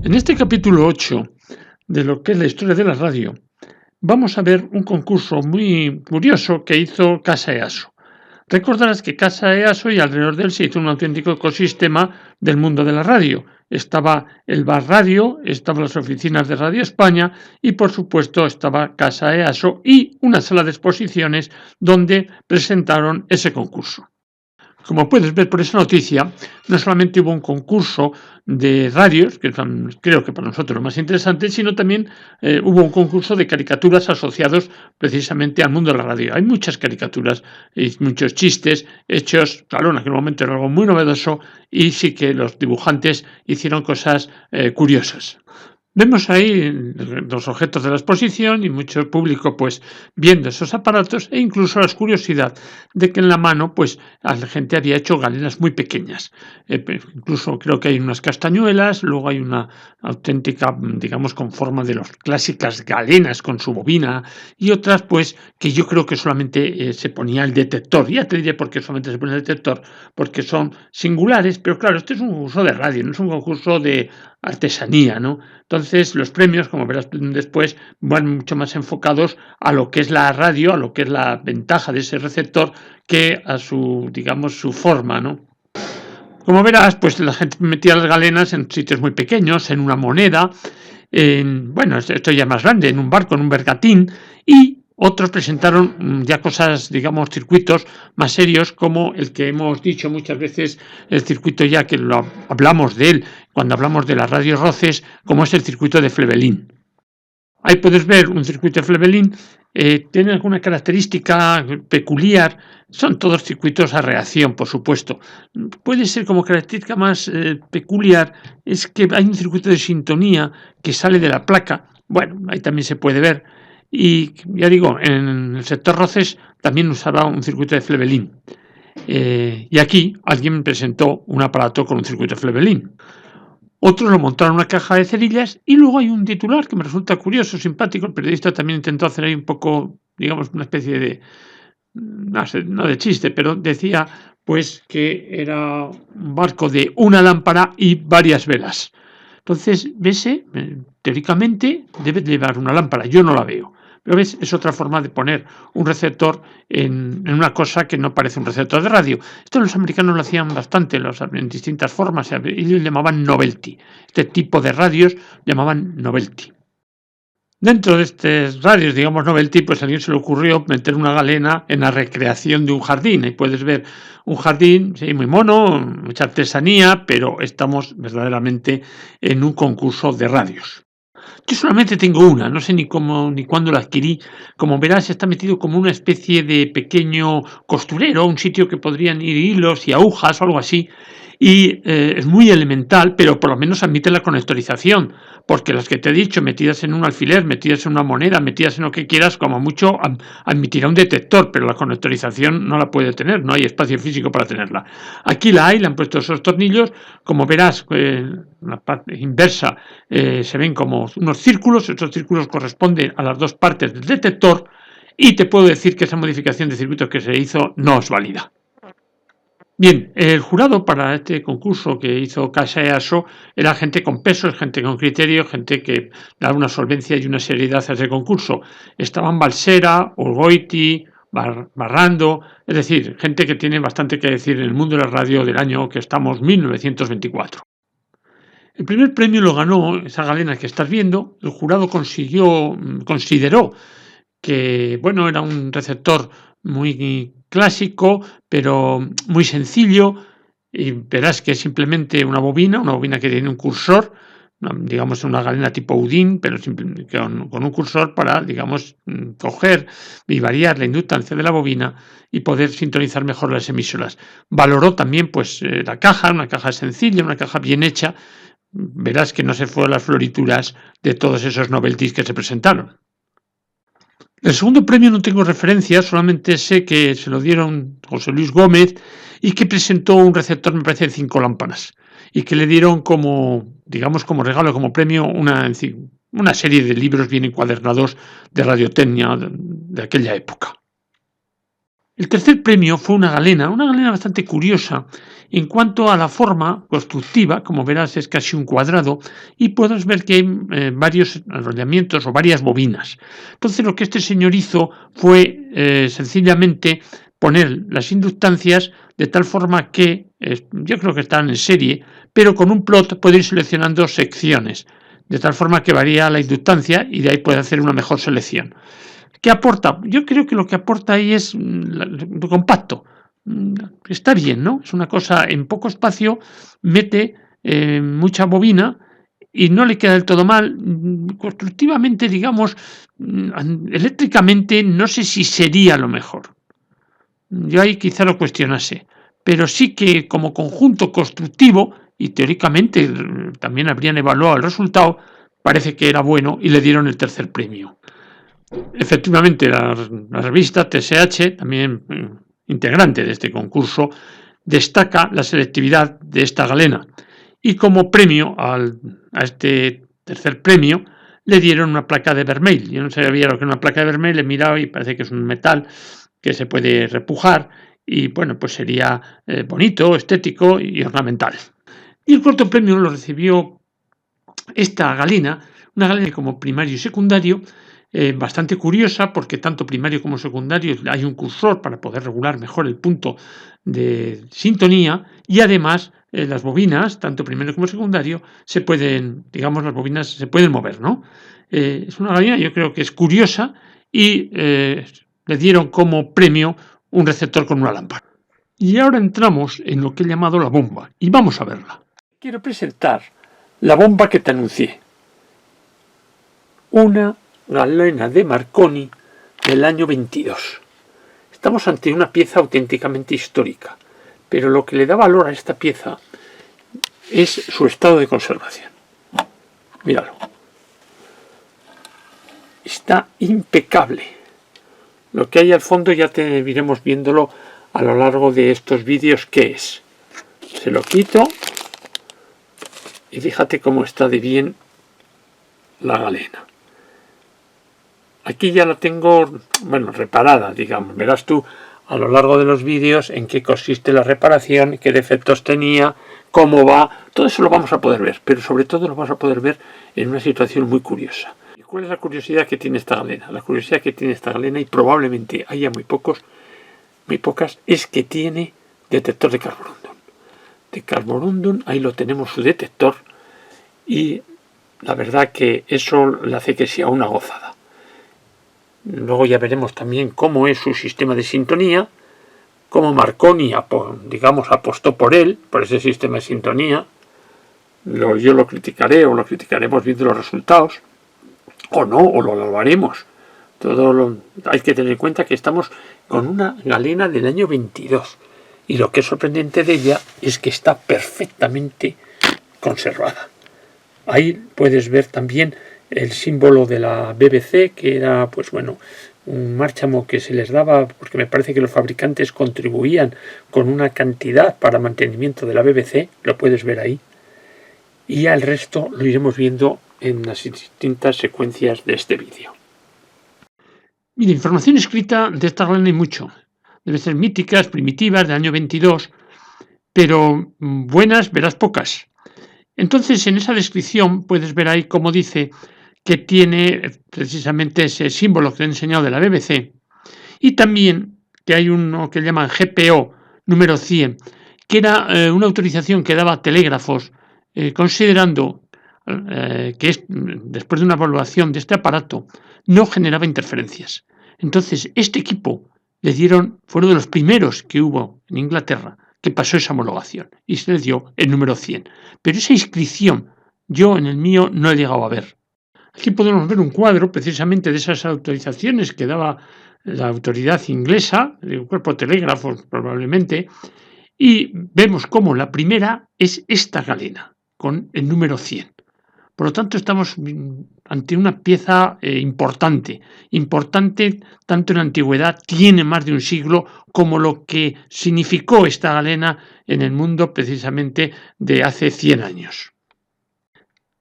En este capítulo 8 de lo que es la historia de la radio, vamos a ver un concurso muy curioso que hizo Casa EASO. Recordarás que Casa EASO y alrededor de él se hizo un auténtico ecosistema del mundo de la radio. Estaba el Bar Radio, estaban las oficinas de Radio España y, por supuesto, estaba Casa EASO y una sala de exposiciones donde presentaron ese concurso. Como puedes ver por esa noticia, no solamente hubo un concurso de radios, que creo que para nosotros lo más interesante, sino también hubo un concurso de caricaturas asociados precisamente al mundo de la radio. Hay muchas caricaturas y muchos chistes hechos, claro, en aquel momento era algo muy novedoso y sí que los dibujantes hicieron cosas curiosas. Vemos ahí los objetos de la exposición y mucho público pues viendo esos aparatos e incluso la curiosidad de que en la mano pues la gente había hecho galenas muy pequeñas. Incluso creo que hay unas castañuelas, luego hay una auténtica, digamos, con forma de las clásicas galenas con su bobina y otras pues que yo creo que solamente se ponía el detector. Ya te diré por qué solamente se pone el detector, porque son singulares, pero claro, este es un concurso de radio, no es un concurso de artesanía, ¿no? Entonces, los premios, como verás después, van mucho más enfocados a lo que es la radio, a lo que es la ventaja de ese receptor, que a su, digamos, su forma, ¿no? Como verás, pues la gente metía las galenas en sitios muy pequeños, en una moneda, bueno, esto ya más grande, en un barco, en un bergatín, y otros presentaron ya cosas, digamos, circuitos más serios, como el que hemos dicho muchas veces, el circuito ya que lo hablamos de él cuando hablamos de las radios Roces, como es el circuito de Flebelín. Ahí puedes ver un circuito de Flebelín, tiene alguna característica peculiar, son todos circuitos a reacción, por supuesto. Puede ser como característica más peculiar, es que hay un circuito de sintonía que sale de la placa, bueno, ahí también se puede ver, y ya digo, en el sector Roces también usaba un circuito de Flebelín. Y aquí alguien presentó un aparato con un circuito de Flebelín. Otros lo montaron en una caja de cerillas y luego hay un titular que me resulta curioso, simpático. El periodista también intentó hacer ahí un poco, digamos, una especie de, no de chiste, pero decía pues que era un barco de una lámpara y varias velas. Entonces, ese, teóricamente, debe llevar una lámpara. Yo no la veo. Pero ves, es otra forma de poner un receptor en una cosa que no parece un receptor de radio. Esto los americanos lo hacían bastante, en distintas formas. Ellos llamaban novelty. Este tipo de radios llamaban novelty. Dentro de estos radios, digamos, novelty, pues a alguien se le ocurrió meter una galena en la recreación de un jardín. Ahí puedes ver un jardín, sí, muy mono, mucha artesanía, pero estamos verdaderamente en un concurso de radios. Yo solamente tengo una, no sé ni cómo ni cuándo la adquirí. Como verás, está metido como una especie de pequeño costurero, un sitio que podrían ir hilos y agujas o algo así. Y es muy elemental, pero por lo menos admite la conectorización, porque las que te he dicho, metidas en un alfiler, metidas en una moneda, metidas en lo que quieras, como mucho admitirá un detector, pero la conectorización no la puede tener, no hay espacio físico para tenerla. Aquí la hay, le han puesto esos tornillos, como verás, en la parte inversa se ven como unos círculos, esos círculos corresponden a las dos partes del detector, y te puedo decir que esa modificación de circuito que se hizo no es válida. Bien, el jurado para este concurso que hizo Casa EASO era gente con peso, gente con criterio, gente que daba una solvencia y una seriedad a ese concurso. Estaban Balsera, Urgoiti, Barrando, es decir, gente que tiene bastante que decir en el mundo de la radio del año que estamos, 1924. El primer premio lo ganó esa galena que estás viendo. El jurado consideró que, bueno, era un receptor muy clásico, pero muy sencillo, y verás que es simplemente una bobina que tiene un cursor, digamos una galena tipo Udin, pero con un cursor para, digamos, coger y variar la inductancia de la bobina y poder sintonizar mejor las emisoras. Valoró también pues la caja, una caja sencilla, una caja bien hecha. Verás que no se fueron las florituras de todos esos novelties que se presentaron. El segundo premio no tengo referencia, solamente sé que se lo dieron José Luis Gómez y que presentó un receptor, me parece, de 5 lámparas y que le dieron como, digamos, como regalo, como premio, una serie de libros bien encuadernados de radiotecnia de aquella época. El tercer premio fue una galena bastante curiosa en cuanto a la forma constructiva, como verás es casi un cuadrado, y puedes ver que hay varios enrollamientos o varias bobinas. Entonces lo que este señor hizo fue sencillamente poner las inductancias de tal forma que, yo creo que están en serie, pero con un plot puede ir seleccionando secciones, de tal forma que varía la inductancia y de ahí puede hacer una mejor selección. ¿Qué aporta? Yo creo que lo que aporta ahí es compacto. Está bien, ¿no? Es una cosa en poco espacio, mete mucha bobina y no le queda del todo mal. Constructivamente, digamos, eléctricamente, no sé si sería lo mejor. Yo ahí quizá lo cuestionase, pero sí que como conjunto constructivo, y teóricamente también habrían evaluado el resultado, parece que era bueno y le dieron el tercer premio. Efectivamente, la revista TSH, también integrante de este concurso, destaca la selectividad de esta galena y como premio a este tercer premio le dieron una placa de vermell. Yo no sabía lo que era una placa de vermell, he mirado y parece que es un metal que se puede repujar y bueno, pues sería bonito, estético y ornamental. Y el cuarto premio lo recibió esta galena, una galena como primario y secundario, bastante curiosa porque tanto primario como secundario hay un cursor para poder regular mejor el punto de sintonía y además las bobinas, tanto primario como secundario, se pueden, digamos, las bobinas se pueden mover, ¿no? Es una galena, yo creo que es curiosa y le dieron como premio un receptor con una lámpara. Y ahora entramos en lo que he llamado la bomba y vamos a verla. Quiero presentar la bomba que te anuncié. Una galena de Marconi del año 22. Estamos ante una pieza auténticamente histórica, pero lo que le da valor a esta pieza es su estado de conservación. Míralo. Está impecable. Lo que hay al fondo ya te iremos viéndolo a lo largo de estos vídeos qué es. Se lo quito y fíjate cómo está de bien la galena. Aquí ya la tengo, bueno, reparada, digamos. Verás tú a lo largo de los vídeos en qué consiste la reparación, qué defectos tenía, cómo va. Todo eso lo vamos a poder ver, pero sobre todo lo vamos a poder ver en una situación muy curiosa. ¿Y cuál es la curiosidad que tiene esta galena? La curiosidad que tiene esta galena, y probablemente haya muy pocas, es que tiene detector de carborundum. De carborundum, ahí lo tenemos su detector, y la verdad que eso le hace que sea una gozada. Luego ya veremos también cómo es su sistema de sintonía, cómo Marconi, digamos, apostó por él, por ese sistema de sintonía. Yo lo criticaré o lo criticaremos viendo los resultados, o no, o lo haremos. Hay que tener en cuenta que estamos con una galena del año 22 y lo que es sorprendente de ella es que está perfectamente conservada. Ahí puedes ver también el símbolo de la BBC, que era, pues bueno, un márchamo que se les daba, porque me parece que los fabricantes contribuían con una cantidad para mantenimiento de la BBC, lo puedes ver ahí. Y ya el resto lo iremos viendo en las distintas secuencias de este vídeo. Mira, información escrita de esta galena hay mucho. Deben ser míticas, primitivas, del año 22, pero buenas verás pocas. Entonces, en esa descripción puedes ver ahí cómo dice que tiene precisamente ese símbolo que he enseñado de la BBC y también que hay uno que llaman GPO número 100, que era una autorización que daba a telégrafos considerando que después de una evaluación de este aparato no generaba interferencias. Entonces, este equipo fueron de los primeros que hubo en Inglaterra que pasó esa homologación y se le dio el número 100. Pero esa inscripción yo en el mío no he llegado a ver. Aquí podemos ver un cuadro precisamente de esas autorizaciones que daba la autoridad inglesa, el cuerpo de telégrafos probablemente, y vemos cómo la primera es esta galena, con el número 100. Por lo tanto, estamos ante una pieza importante tanto en la antigüedad, tiene más de un siglo, como lo que significó esta galena en el mundo precisamente de hace 100 años.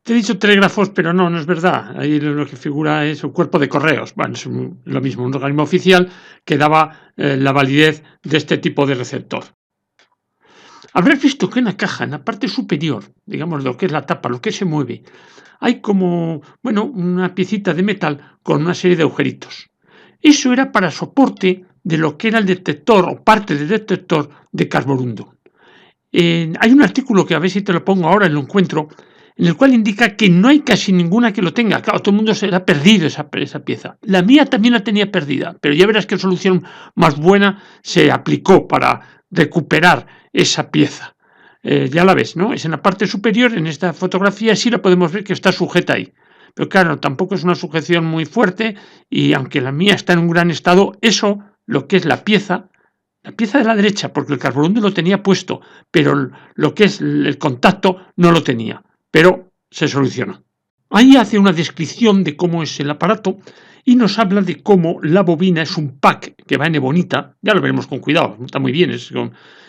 Te he dicho telégrafos, pero no es verdad. Ahí lo que figura es un cuerpo de correos. Bueno, es lo mismo, un organismo oficial que daba la validez de este tipo de receptor. Habrás visto que en la caja, en la parte superior, digamos lo que es la tapa, lo que se mueve, hay como, una piecita de metal con una serie de agujeritos. Eso era para soporte de lo que era el detector o parte del detector de carborundo. Hay un artículo que a ver si te lo pongo ahora y lo encuentro, en el cual indica que no hay casi ninguna que lo tenga. Claro, todo el mundo se le ha perdido esa pieza. La mía también la tenía perdida, pero ya verás qué solución más buena se aplicó para recuperar esa pieza. Ya la ves, ¿no? Es en la parte superior, en esta fotografía sí la podemos ver que está sujeta ahí. Pero claro, tampoco es una sujeción muy fuerte y aunque la mía está en un gran estado, eso, lo que es la pieza de la derecha, porque el carborundo lo tenía puesto, pero lo que es el contacto no lo tenía, pero se soluciona. Ahí hace una descripción de cómo es el aparato y nos habla de cómo la bobina es un pack que va en ebonita, ya lo veremos con cuidado, está muy bien,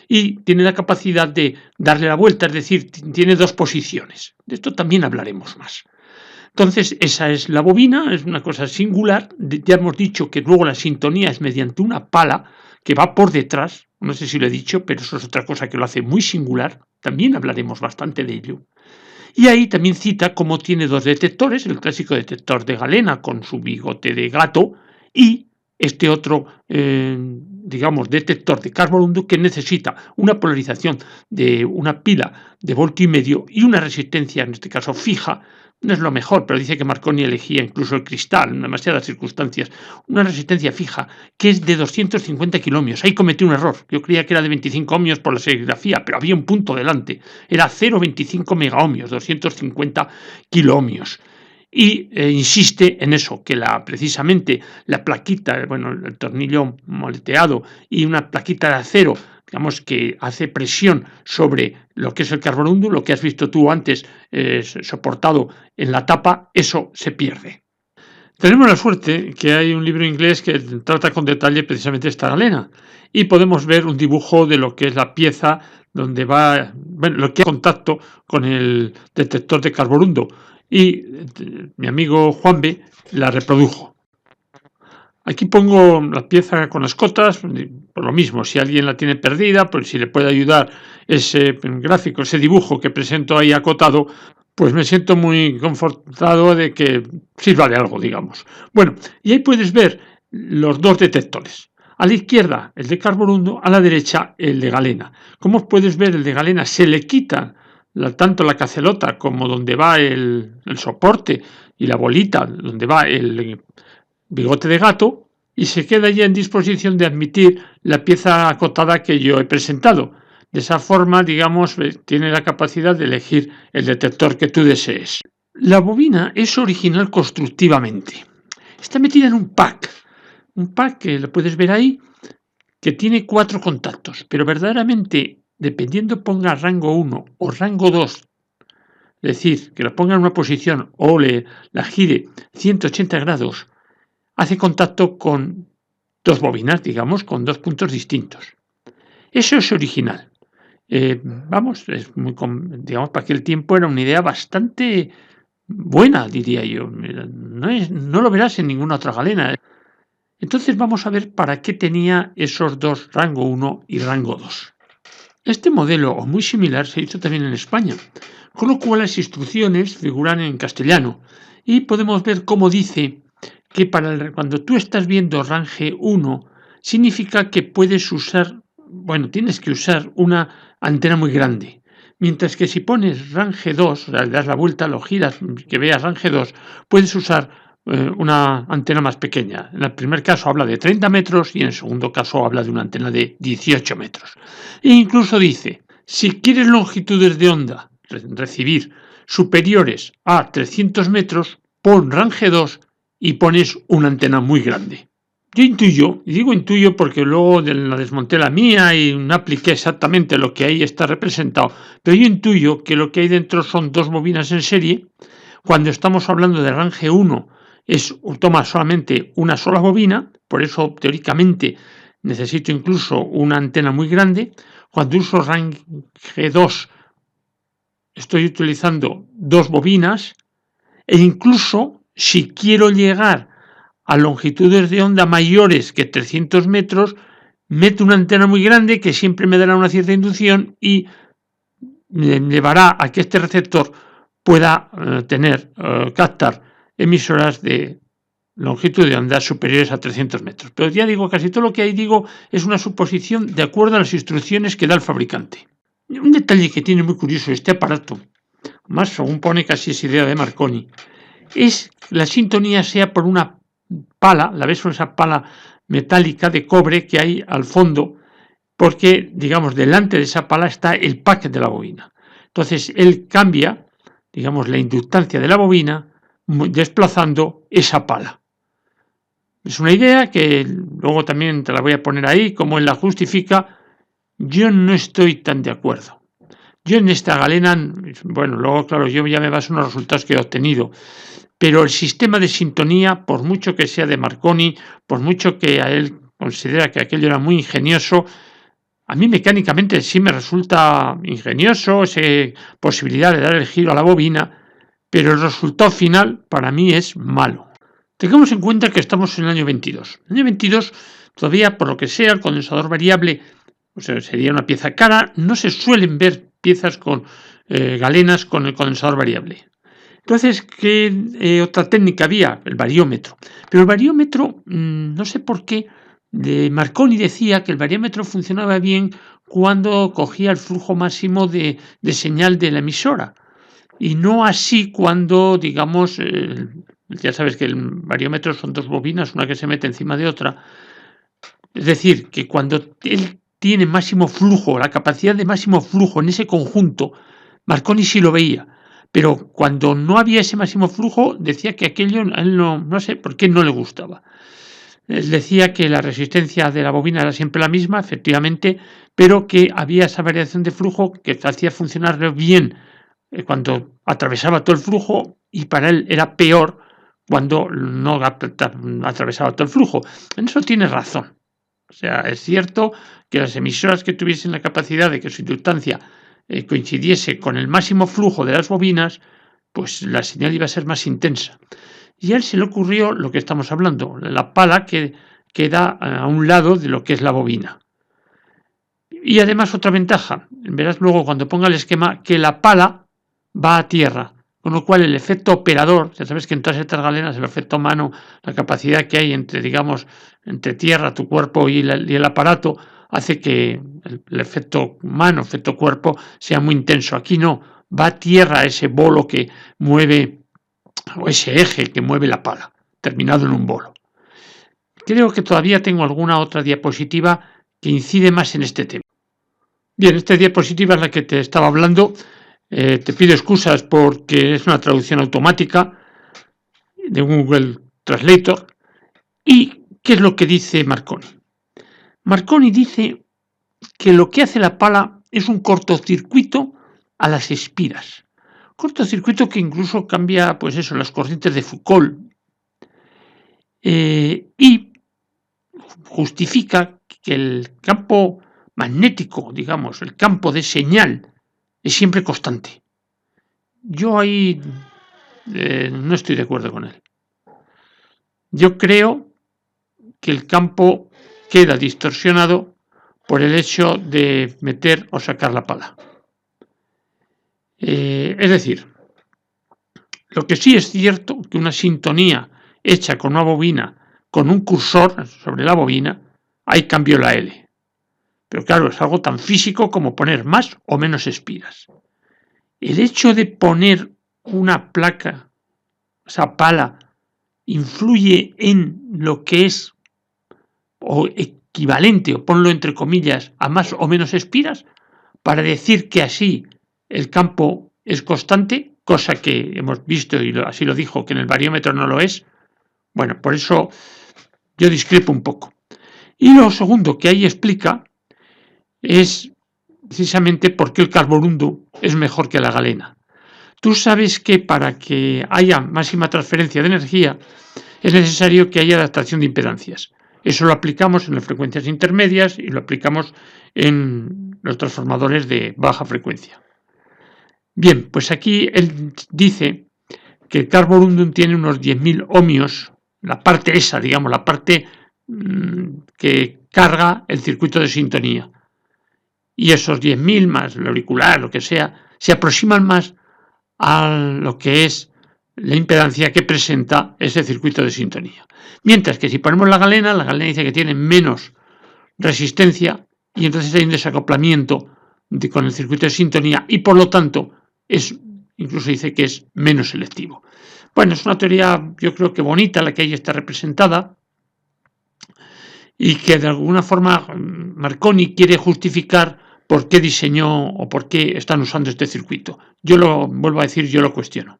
y tiene la capacidad de darle la vuelta, es decir, tiene dos posiciones. De esto también hablaremos más. Entonces, esa es la bobina, es una cosa singular. Ya hemos dicho que luego la sintonía es mediante una pala que va por detrás, no sé si lo he dicho, pero eso es otra cosa que lo hace muy singular, también hablaremos bastante de ello. Y ahí también cita cómo tiene dos detectores, el clásico detector de galena con su bigote de gato y este otro, detector de carborundo que necesita una polarización de una pila de voltio y medio y una resistencia, en este caso fija. No es lo mejor, pero dice que Marconi elegía incluso el cristal en demasiadas circunstancias. Una resistencia fija que es de 250 kiloohmios. Ahí cometí un error. Yo creía que era de 25 ohmios por la serigrafía, pero había un punto delante. Era 0,25 megaohmios, 250 kiloohmios. Y insiste en eso, que precisamente la plaquita, el tornillo moleteado y una plaquita de acero, digamos que hace presión sobre lo que es el carborundo, lo que has visto tú antes soportado en la tapa, eso se pierde. Tenemos la suerte que hay un libro inglés que trata con detalle precisamente esta galena y podemos ver un dibujo de lo que es la pieza donde va, lo que ha contacto con el detector de carborundo y mi amigo Juan B la reprodujo. Aquí pongo la pieza con las cotas, por lo mismo, si alguien la tiene perdida, pues si le puede ayudar ese gráfico, ese dibujo que presento ahí acotado, pues me siento muy confortado de que sirva de algo, digamos. Bueno, y ahí puedes ver los dos detectores. A la izquierda el de carborundo, a la derecha el de galena. Como puedes ver, el de galena se le quita tanto la cacelota como donde va el soporte y la bolita, donde va el bigote de gato, y se queda ya en disposición de admitir la pieza acotada que yo he presentado. De esa forma, digamos, tiene la capacidad de elegir el detector que tú desees. La bobina es original constructivamente. Está metida en un pack que lo puedes ver ahí, que tiene 4 contactos, pero verdaderamente, dependiendo ponga rango 1 o rango 2, es decir, que lo ponga en una posición o la gire 180 grados, hace contacto con dos bobinas, digamos, con dos puntos distintos. Eso es original. Es muy, digamos, para aquel tiempo era una idea bastante buena, diría yo. No lo verás en ninguna otra galena. Entonces vamos a ver para qué tenía esos dos, rango 1 y rango 2. Este modelo, o muy similar, se hizo también en España, con lo cual las instrucciones figuran en castellano y podemos ver cómo dice que cuando tú estás viendo range 1 significa que tienes que usar una antena muy grande, mientras que si pones range 2, o sea, le das la vuelta, lo giras, que veas range 2, puedes usar una antena más pequeña. En el primer caso habla de 30 metros y en el segundo caso habla de una antena de 18 metros. E incluso dice, si quieres longitudes de onda recibir superiores a 300 metros, pon range 2 y pones una antena muy grande. Yo intuyo, y digo intuyo porque luego la desmonté la mía y no apliqué exactamente lo que ahí está representado, pero yo intuyo que lo que hay dentro son dos bobinas en serie. Cuando estamos hablando de range 1 toma solamente una sola bobina, por eso teóricamente necesito incluso una antena muy grande. Cuando uso range 2 estoy utilizando 2 bobinas e incluso si quiero llegar a longitudes de onda mayores que 300 metros, meto una antena muy grande que siempre me dará una cierta inducción y me llevará a que este receptor pueda captar emisoras de longitud de onda superiores a 300 metros. Pero ya digo, casi todo lo que ahí digo es una suposición de acuerdo a las instrucciones que da el fabricante. Un detalle que tiene muy curioso este aparato, más según pone casi es idea de Marconi, es la sintonía sea por una pala, la ves con esa pala metálica de cobre que hay al fondo, porque, digamos, delante de esa pala está el pack de la bobina. Entonces, él cambia, digamos, la inductancia de la bobina desplazando esa pala. Es una idea que luego también te la voy a poner ahí, como él la justifica. Yo no estoy tan de acuerdo. Yo en esta galena, bueno, luego, claro, yo ya me baso en los resultados que he obtenido, pero el sistema de sintonía, por mucho que sea de Marconi, por mucho que a él considera que aquello era muy ingenioso, a mí mecánicamente sí me resulta ingenioso esa posibilidad de dar el giro a la bobina, pero el resultado final para mí es malo. Tengamos en cuenta que estamos en el año 22. En el año 22, todavía por lo que sea, el condensador variable, o sea, sería una pieza cara, no se suelen ver piezas con galenas con el condensador variable. Entonces, ¿qué otra técnica había? El variómetro. Pero el variómetro, no sé por qué, Marconi decía que el variómetro funcionaba bien cuando cogía el flujo máximo de señal de la emisora y no así cuando, digamos, ya sabes que el variómetro son 2 bobinas, una que se mete encima de otra. Es decir, que cuando él tiene máximo flujo, la capacidad de máximo flujo en ese conjunto, Marconi sí lo veía, pero cuando no había ese máximo flujo, decía que aquello a él no sé por qué no le gustaba. Él decía que la resistencia de la bobina era siempre la misma, efectivamente, pero que había esa variación de flujo que hacía funcionar bien cuando atravesaba todo el flujo y para él era peor cuando no atravesaba todo el flujo. En eso tiene razón. O sea, es cierto que las emisoras que tuviesen la capacidad de que su inductancia coincidiese con el máximo flujo de las bobinas, pues la señal iba a ser más intensa. Y a él se le ocurrió lo que estamos hablando, la pala que queda a un lado de lo que es la bobina. Y además otra ventaja, verás luego cuando ponga el esquema, que la pala va a tierra, con lo cual el efecto operador, ya sabes que en todas estas galenas el efecto mano, la capacidad que hay entre, digamos, entre tierra, tu cuerpo y el aparato, hace que el efecto mano, efecto cuerpo, sea muy intenso. Aquí no, va a tierra ese bolo que mueve, o ese eje que mueve la pala, terminado en un bolo. Creo que todavía tengo alguna otra diapositiva que incide más en este tema. Bien, esta diapositiva es la que te estaba hablando. Te pido excusas porque es una traducción automática de Google Translator. ¿Y qué es lo que dice Marconi? Marconi dice que lo que hace la pala es un cortocircuito a las espiras. Cortocircuito que incluso cambia, pues eso, las corrientes de Foucault. Y justifica que el campo magnético, digamos, el campo de señal, es siempre constante. Yo ahí no estoy de acuerdo con él. Yo creo que el campo queda distorsionado por el hecho de meter o sacar la pala. Es decir, lo que sí es cierto que una sintonía hecha con una bobina, con un cursor sobre la bobina, ahí cambió la L. Pero claro, es algo tan físico como poner más o menos espiras. El hecho de poner una placa, esa pala, influye en lo que es o equivalente, o ponlo entre comillas, a más o menos espiras, para decir que así el campo es constante, cosa que hemos visto y así lo dijo, que en el variómetro no lo es. Bueno, por eso yo discrepo un poco. Y lo segundo que ahí explica es precisamente por qué el carborundo es mejor que la galena. Tú sabes que para que haya máxima transferencia de energía es necesario que haya adaptación de impedancias. Eso lo aplicamos en las frecuencias intermedias y lo aplicamos en los transformadores de baja frecuencia. Bien, pues aquí él dice que el carborundum tiene unos 10.000 ohmios, la parte esa, digamos, la parte que carga el circuito de sintonía. Y esos 10.000 más el auricular, lo que sea, se aproximan más a lo que es la impedancia que presenta ese circuito de sintonía. Mientras que si ponemos la galena dice que tiene menos resistencia y entonces hay un desacoplamiento con el circuito de sintonía y por lo tanto incluso dice que es menos selectivo. Bueno, es una teoría yo creo que bonita la que ahí está representada y que de alguna forma Marconi quiere justificar por qué diseñó o por qué están usando este circuito. Yo lo vuelvo a decir, yo lo cuestiono.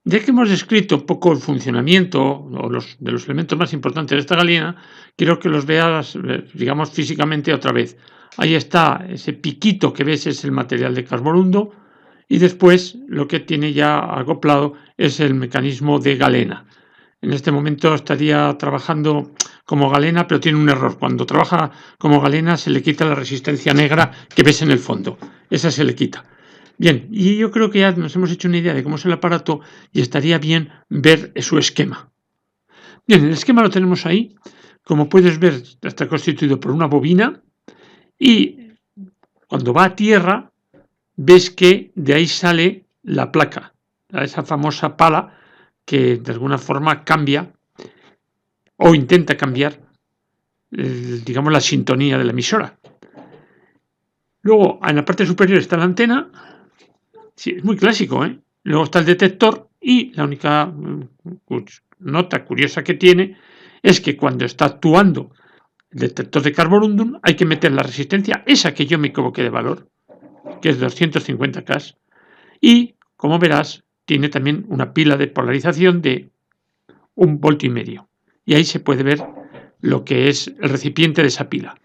Ya que hemos descrito un poco el funcionamiento o de los elementos más importantes de esta galena, quiero que los veas, digamos, físicamente otra vez. Ahí está ese piquito que ves, es el material de carborundo, y después lo que tiene ya acoplado es el mecanismo de galena. En este momento estaría trabajando como galena, pero tiene un error. Cuando trabaja como galena se le quita la resistencia negra que ves en el fondo. Esa se le quita. Bien, y yo creo que ya nos hemos hecho una idea de cómo es el aparato y estaría bien ver su esquema. Bien, el esquema lo tenemos ahí. Como puedes ver, está constituido por una bobina y cuando va a tierra ves que de ahí sale la placa, esa famosa pala que de alguna forma cambia o intenta cambiar, digamos, la sintonía de la emisora. Luego, en la parte superior está la antena. Sí, es muy clásico, ¿eh? Luego está el detector y la única nota curiosa que tiene es que cuando está actuando el detector de carborundum hay que meter la resistencia, esa que yo me equivoqué de valor, que es 250K, y como verás tiene también una pila de polarización de 1,5 voltios y ahí se puede ver lo que es el recipiente de esa pila.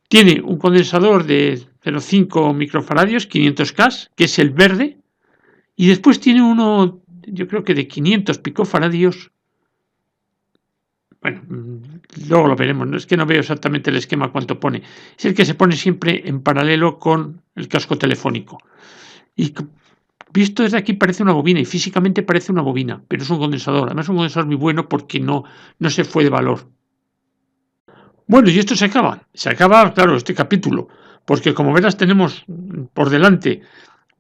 Tiene un condensador de 0,5 microfaradios, 500K, que es el verde, y después tiene uno, yo creo que de 500 picofaradios. Bueno, luego lo veremos, es que no veo exactamente el esquema cuánto pone. Es el que se pone siempre en paralelo con el casco telefónico. Y visto desde aquí parece una bobina y físicamente parece una bobina, pero es un condensador. Además es un condensador muy bueno porque no se fue de valor. Bueno, y esto se acaba, claro, este capítulo, porque como verás tenemos por delante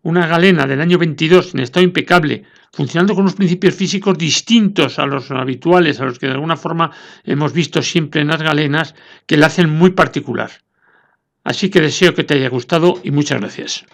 una galena del año 22 en estado impecable, funcionando con unos principios físicos distintos a los habituales, a los que de alguna forma hemos visto siempre en las galenas, que la hacen muy particular. Así que deseo que te haya gustado y muchas gracias.